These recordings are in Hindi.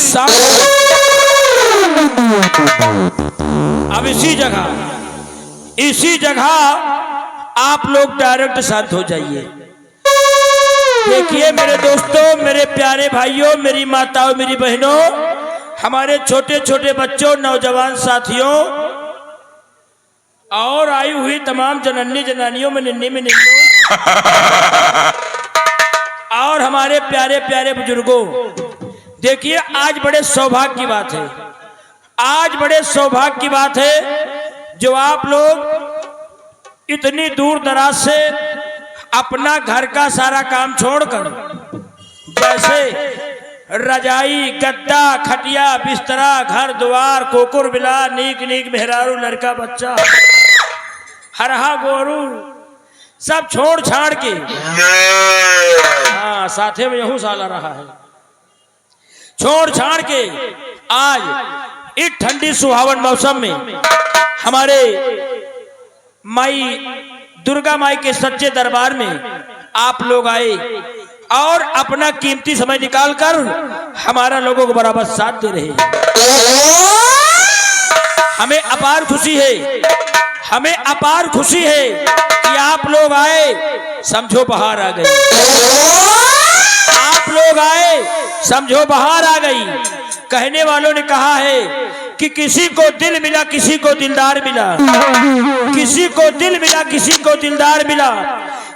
किस्सा। अब इसी जगह आप लोग डायरेक्ट शांत हो जाइए। देखिए मेरे दोस्तों, मेरे प्यारे भाइयों, मेरी माताओं, मेरी बहनों, हमारे छोटे छोटे बच्चों, नौजवान साथियों और आई हुई तमाम जनन्नी जनानियों में निन्नी में निन्नों और हमारे प्यारे प्यारे बुजुर्गों, देखिए आज बड़े सौभाग्य की बात है, आज बड़े सौभाग्य की बात है जो आप लोग इतनी दूर दराज से अपना घर का सारा काम छोड़कर, जैसे रजाई, गद्दा, खटिया, बिस्तरा, घर द्वार, कोकुर बिला, नीक नीक मेहरारू, लड़का बच्चा, हरहा गोरू, सब छोड़ छाड़ के, हाँ साथे में यहू साला रहा है, छोड़ छाड़ के आज इस ठंडी सुहावन मौसम में हमारे माई दुर्गा माई के सच्चे दरबार में आप लोग आए और अपना कीमती समय निकालकर हमारा लोगों को बराबर साथ दे रहे हैं। हमें अपार खुशी है, हमें अपार खुशी है कि आप लोग आए, समझो बाहर आ गई, आप लोग आए समझो बाहर आ गई। कहने वालों ने कहा है कि किसी को दिल मिला, किसी को दिलदार मिला, किसी को दिल मिला, किसी को दिलदार मिला,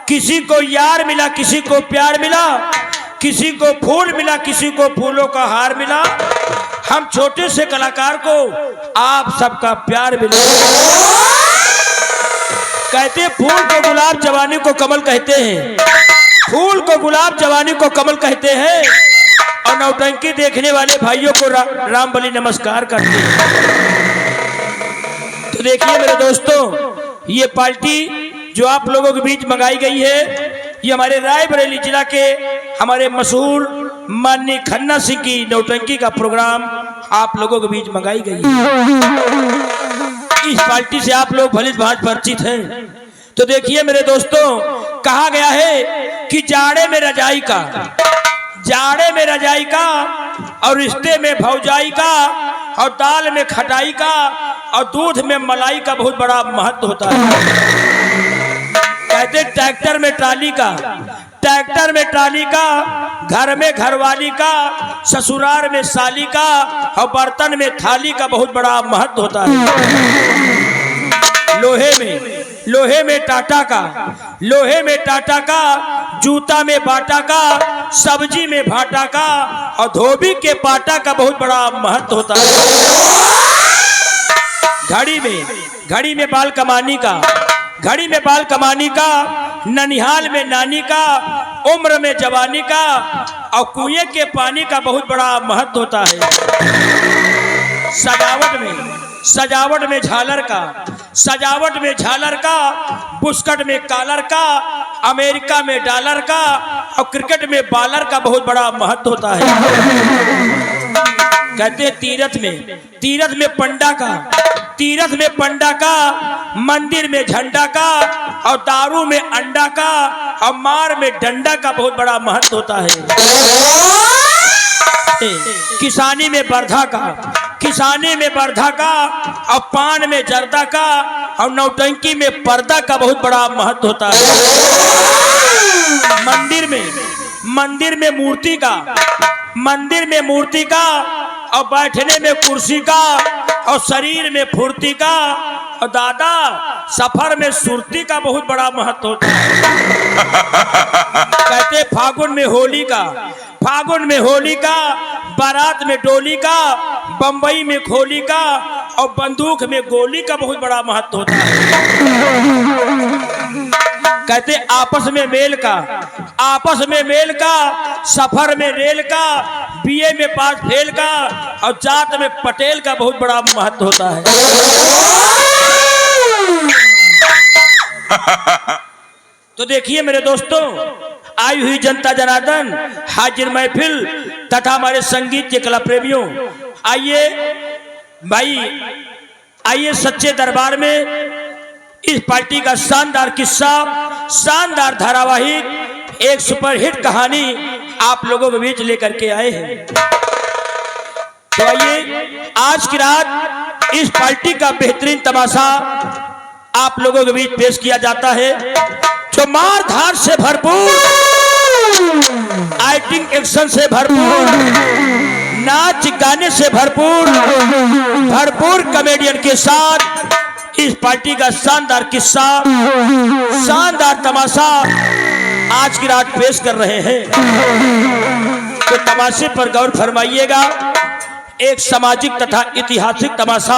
किसी को यार मिला, किसी को प्यार मिला, किसी को फूल मिला, किसी को फूलों का हार मिला। हम छोटे से कलाकार को आप सबका प्यार मिला। कहते फूल को गुलाब, जवानी को कमल कहते हैं, फूल को गुलाब, जवानी को कमल कहते हैं और नौटंकी देखने वाले भाइयों को राम बलि नमस्कार करते हैं। तो देखिए मेरे दोस्तों, ये पार्टी जो आप लोगों के बीच मंगाई गई है, ये हमारे रायबरेली जिला के हमारे मशहूर माननीय खन्ना सिंह की नौटंकी का प्रोग्राम आप लोगों के बीच मंगाई गई है। इस पार्टी से आप लोग भली भांति परिचित हैं। तो देखिए मेरे दोस्तों, कहा गया है कि जाड़े में रजाई का, जाड़े में रजाई का और रिश्ते में भौजाई का और दाल में खटाई का और दूध में मलाई का बहुत बड़ा महत्व होता है। कहते ट्रैक्टर में ट्राली का, ट्रैक्टर में ट्राली का, घर में घरवाली का, ससुराल में साली का और बर्तन में थाली का बहुत बड़ा महत्व होता है। लोहे में टाटा का, लोहे में टाटा का, जूता में बाटा का, सब्जी में भाटा का और धोबी के पाटा का बहुत बड़ा महत्व होता है। घड़ी में बाल कमानी का, घड़ी में बाल कमानी का, ननिहाल में नानी का, उम्र में जवानी का और कुएं के पानी का बहुत बड़ा महत्व होता है। सजावट में झालर का, सजावट में झालर का, बुस्कट में कालर का, अमेरिका में डॉलर का और क्रिकेट में बालर का बहुत बड़ा महत्व होता है। कहते तीरथ में पंडा का, तीरथ में पंडा का, मंदिर में झंडा का और दारू में अंडा का और मार में डंडा का बहुत बड़ा महत्व होता है। किसानी में बर्धा का, किसानी में बर्धा का और पान में जर्दा का और नौटंकी में पर्दा का बहुत बड़ा महत्व होता है। मंदिर में मूर्ति का, मंदिर में मूर्ति का और बैठने में कुर्सी का और शरीर में फुर्ती का और दादा सफर में सुरती का बहुत बड़ा महत्व होता है। कहते फागुन में होली का, फागुन में होली का, बारात में डोली का, बंबई में खोली का और बंदूक में गोली का बहुत बड़ा महत्व होता है। कहते आपस में मेल का, आपस में मेल का, सफर में रेल का, बीए में पास फेल का और जात में पटेल का बहुत बड़ा महत्व होता है। तो देखिए मेरे दोस्तों, आई हुई जनता जनार्दन, हाजिर महफिल तथा हमारे संगीत के कला प्रेमियों, आइए भाई, आइए सच्चे दरबार में इस पार्टी का शानदार किस्सा, शानदार धारावाहिक, एक सुपरहिट कहानी आप लोगों के बीच लेकर के आए हैं। तो आइए आज की रात इस पार्टी का बेहतरीन तमाशा आप लोगों के बीच पेश किया जाता है, जो मार धार से भरपूर, एक्टिंग एक्शन से भरपूर, नाच गाने से भरपूर, भरपूर कॉमेडियन के साथ इस पार्टी का शानदार किस्सा, शानदार तमाशा आज की रात पेश कर रहे हैं। तो तमाशे पर गौर फरमाइएगा। एक सामाजिक तथा ऐतिहासिक तमाशा,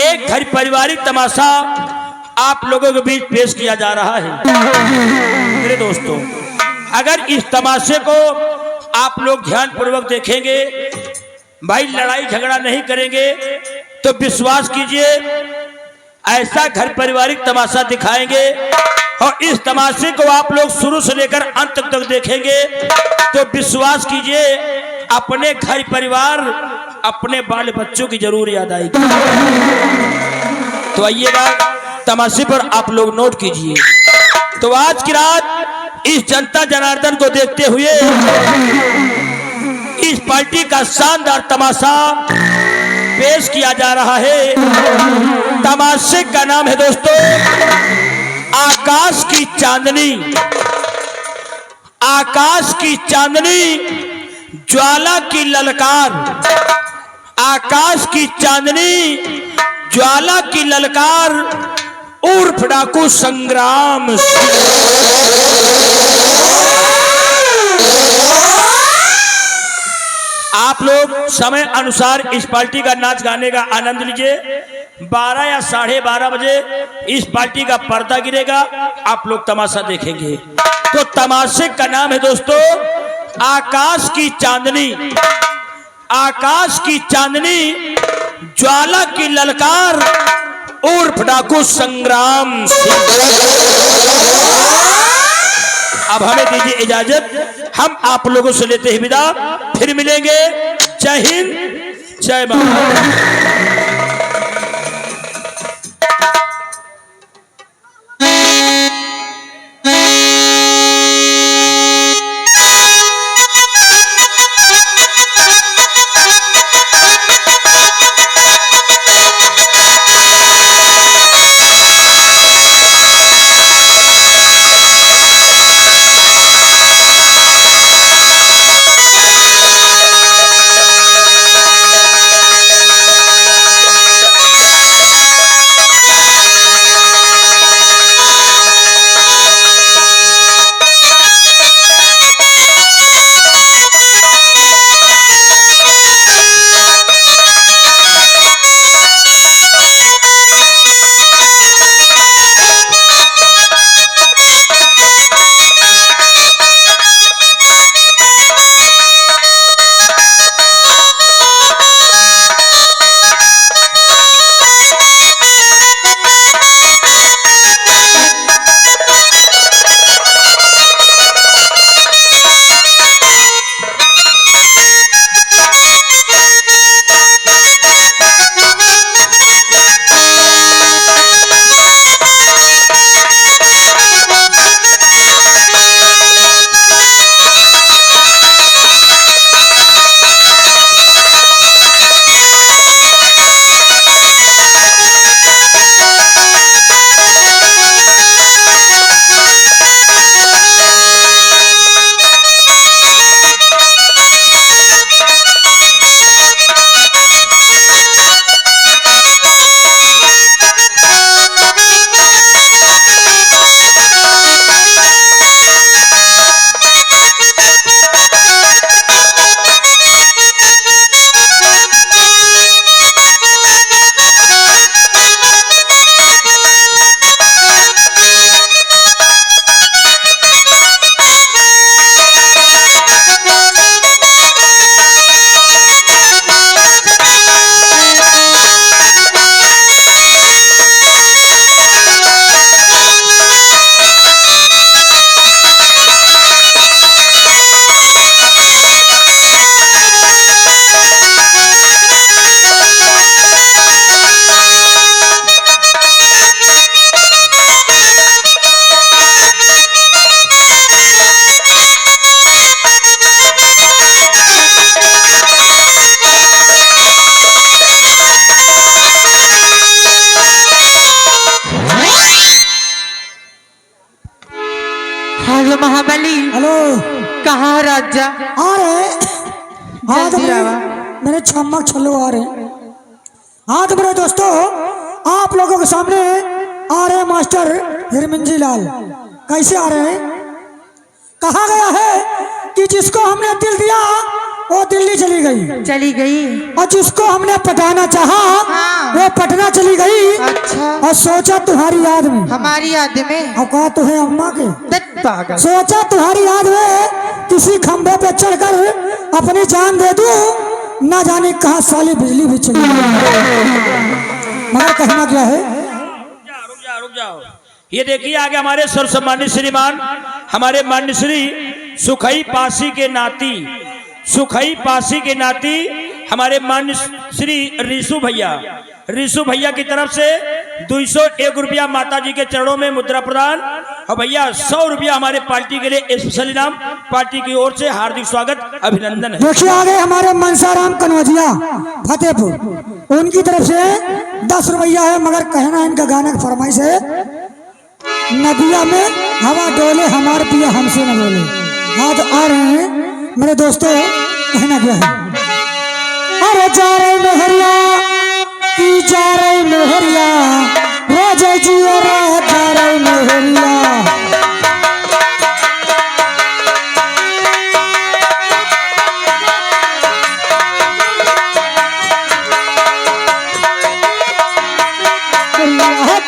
एक घर पारिवारिक तमाशा आप लोगों के बीच पेश किया जा रहा है। मेरे दोस्तों, अगर इस तमाशे को आप लोग ध्यान पूर्वक देखेंगे, भाई लड़ाई झगड़ा नहीं करेंगे, तो विश्वास कीजिए ऐसा घर पारिवारिक तमाशा दिखाएंगे। और इस तमाशे को आप लोग शुरू से लेकर अंत तक देखेंगे तो विश्वास कीजिए अपने घर परिवार, अपने बाल बच्चों की जरूर याद आएगी। तो आइएगा तमाशे पर आप लोग नोट कीजिए। तो आज की रात इस जनता जनार्दन को देखते हुए इस पार्टी का शानदार तमाशा पेश किया जा रहा है। तमाशे का नाम है दोस्तों आकाश की चांदनी। आकाश की चांदनी, ज्वाला की ललकार। आकाश की चांदनी, ज्वाला की ललकार, उर्फ डाकू संग्राम। आप लोग समय अनुसार इस पार्टी का नाच गाने का आनंद लीजिए। 12 या 12:30 बजे इस पार्टी का पर्दा गिरेगा, आप लोग तमाशा देखेंगे। तो तमाशे का नाम है दोस्तों आकाश की चांदनी। आकाश की चांदनी, ज्वाला की ललकार, उर्फ डाकू संग्राम। अब हमें दीजिए इजाजत, हम आप लोगों से लेते हैं विदा, फिर मिलेंगे। जय हिंद, जय भारत। राजा आ रहे हाँ तो जल्दी आवा। मेरे छमक छल्लो आ रहे। हाँ तो मेरे दोस्तों आप लोगों के सामने आ रहे मास्टर हिरमिंजी लाल। कैसे आ रहे हैं? कहा गया है कि जिसको हमने दिल दिया वो दिल्ली चली गई और जिसको हमने पटाना चाहा हाँ। वो पटना चली गई। अच्छा और सोचा तुम्हारी याद में हमारी याद में औकात तो है अम्मा के। दत्त पागल सोचा तुम्हारी याद में किसी खंभे पे चढ़कर अपनी जान दे दूं, ना जाने कहाँ साली बिजली भी चली मगर कहना क्या है? रुक जाओ। ये देखिए आगे हमारे सर्व सम्मानित श्रीमान हमारे मान्य श्री सुखई पासी के नाती हमारे मान्य श्री ऋषु भैया की तरफ से 201 रुपया माता जी के चरणों में मुद्रा प्रदान और भैया 100 रुपया हमारे पार्टी के लिए स्पेशल इनाम पार्टी की ओर से हार्दिक स्वागत अभिनंदन है। देखिए आगे हमारे मनसाराम कनौजिया फतेहपुर उनकी तरफ से 10 रुपया है। मगर कहना इनका गाने की फरमाइश है, नदिया में हवा डोले हमारे पिया हमसे न बोले। आज आ रहे हैं मेरे दोस्तों। कहना क्या है? अरे जा रही मेहरिया की जा रही मेहरिया रोज जियो रात जा रही मेहरिया।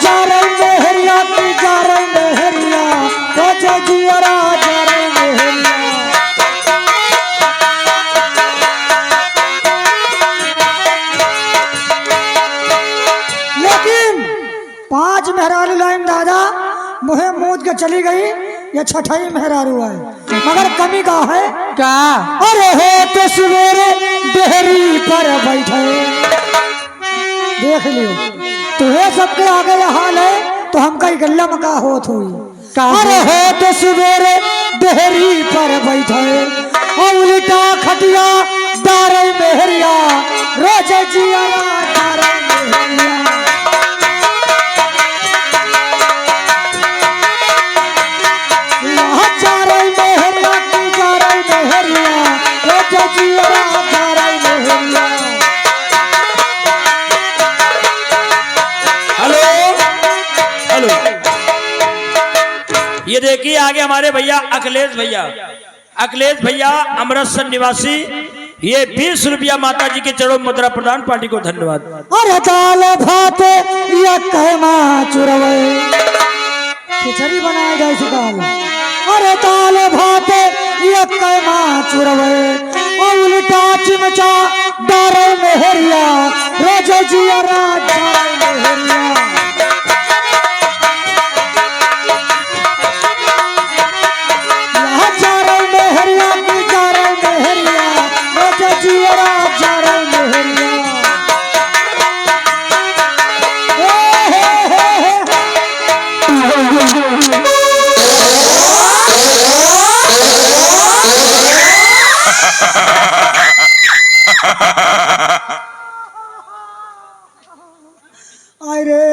जा रही मेहरिया की जा रही मेहरिया रोज जियो रात जा रही मेहरिया। लेकिन 5 मेहरारू लाइन दादा मुहे मूद के चली गई। ये छठाई मेहरारू है मगर कमी का है का अरे हो तो सवेरे डेहरी पर बैठे। देख लियो तुहे सबके आगे ये हाल है तो हमका गल्ला में का होत हुई। अरे हो तो सवेरे डेहरी पर बैठे और उल्टा खटिया डारे मेहरिया रोज जिया डारे मेहरिया। जा रही मेहरिया की जा रही मेहरिया रोज जिया जा रही मेहरिया। हेलो ये देखिए आगे हमारे भैया अखिलेश भैया अमृतसर निवासी ये 20 रुपया माता जी के चरणों में मुद्रा प्रदान पार्टी को धन्यवाद। अरे दाल भात या कहमा चुरवे खिचड़ी बनाया जाए दाल। अरे दाल भात या कहमा चुरवे और उल्टा चिमचा डारे मेहरिया रोज जिया रात डारे मेहरिया। जा रही मेहरिया की जा रही मेहरिया रोज जिया रात जा रही मेहरिया। अरे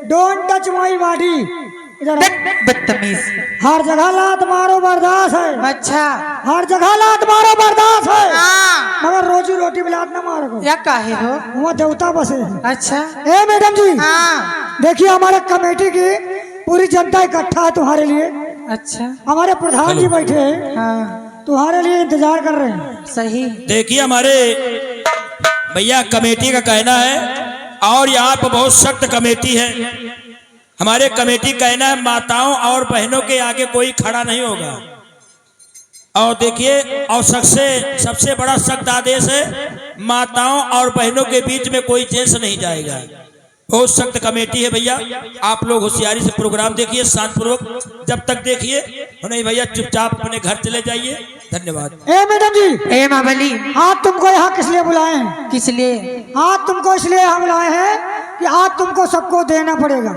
डोंट टच माई बॉडी। बदतमीज हर जगह लात मारो बर्दाश्त है। अच्छा हर जगह लात मारो बर्दाश्त है हाँ मगर रोजी रोटी में लात ना मारो। या काहे हो वहाँ देवता बसे हैं। अच्छा ए मैडम जी हाँ देखिए हमारे कमेटी की पूरी जनता इकट्ठा है तुम्हारे लिए। अच्छा हमारे प्रधान जी बैठे हैं हाँ तुम्हारे लिए इंतजार कर रहे हैं। सही देखिए हमारे भैया कमेटी का कहना है और यहाँ पर बहुत सख्त कमेटी है। हमारे कमेटी कहना है माताओं और बहनों के आगे कोई खड़ा नहीं होगा। और देखिए और सबसे बड़ा सख्त आदेश है माताओं और बहनों के बीच में कोई जेंट्स नहीं जाएगा। बहुत सख्त कमेटी है भैया। आप लोग होशियारी से प्रोग्राम देखिए शांतपूर्वक। जब तक देखिए नहीं भैया चुपचाप अपने घर चले जाइए। धन्यवाद। ए मैडम जी ए मावली आज तुमको यहाँ किस लिए बुलाए हैं? किस लिए आज तुमको इसलिए हम बुलाए हैं कि आज तुमको सबको देना पड़ेगा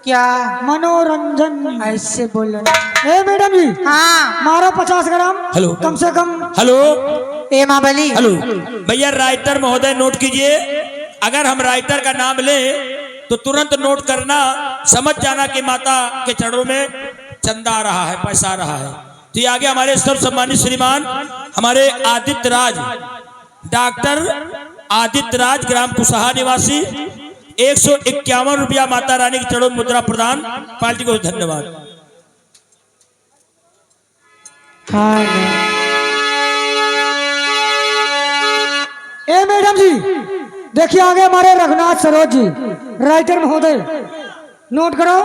क्या मनोरंजन। ऐसे बोलो ए मैडम जी हाँ मारो 50 ग्राम हेलो कम से कम। हेलो ए मावली हेलो भैया राइटर महोदय नोट कीजिए। अगर हम राइटर का नाम लें तो तुरंत नोट करना, समझ जाना कि माता के चरणों में चंदा आ रहा है, पैसा आ रहा है। तो ये आगे हमारे सर्व सम्मानित श्रीमान हमारे आदित्य राज, डॉक्टर आदित्य राज, ग्राम कुशहा निवासी, 151 रुपया माता रानी की चरणों में मुद्रा प्रदान। पार्टी को धन्यवाद। हाँ ए मैडम जी, देखिए आगे हमारे रघुनाथ सरोज जी, राइटर महोदय, नोट करो।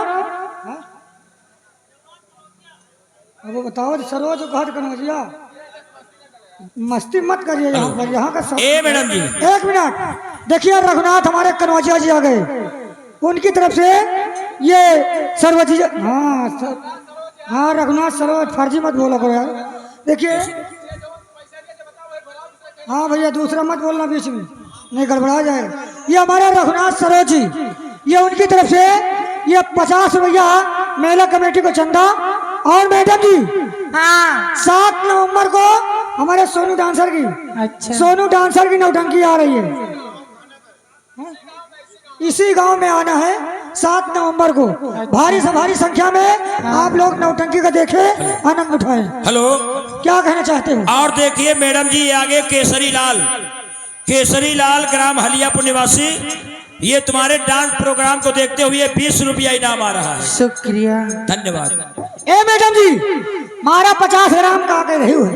अब वो बताओ सरोज घाट कन्हैया, मस्ती मत करिए यहाँ पर, यहाँ का ए मैडम जी, एक मिनट, देखिए रघुनाथ हमारे कन्हैया जी आ गए, उनकी तरफ से ये सरोज जी, हाँ रघुनाथ सरोज, फर्जी मत बोला करो यार। देखिए हाँ भैया, दूसरा मत बोलना बीच में, नहीं गड़बड़ा जाएगा। ये हमारे रघुनाथ सरोज जी, ये उनकी तरफ से ये 50 रुपया मेला कमेटी को चंदा। और मैडम जी हाँ 7 नवंबर को हमारे सोनू डांसर की, अच्छा सोनू डांसर की नौटंकी आ रही है, इसी गांव में आना है 7 नवंबर को। भारी से भारी संख्या में आप लोग नौटंकी का देखे, आनंद उठाएं। हेलो, क्या कहना चाहते हो? और देखिए मैडम जी, ये आगे केसरी लाल ग्राम हलियापुर निवासी, ये तुम्हारे डांस प्रोग्राम को देखते हुए 20 रुपया इनाम आ रहा है। शुक्रिया, धन्यवाद। ए मैडम जी, मारा 50 ग्राम का आगे रही हुए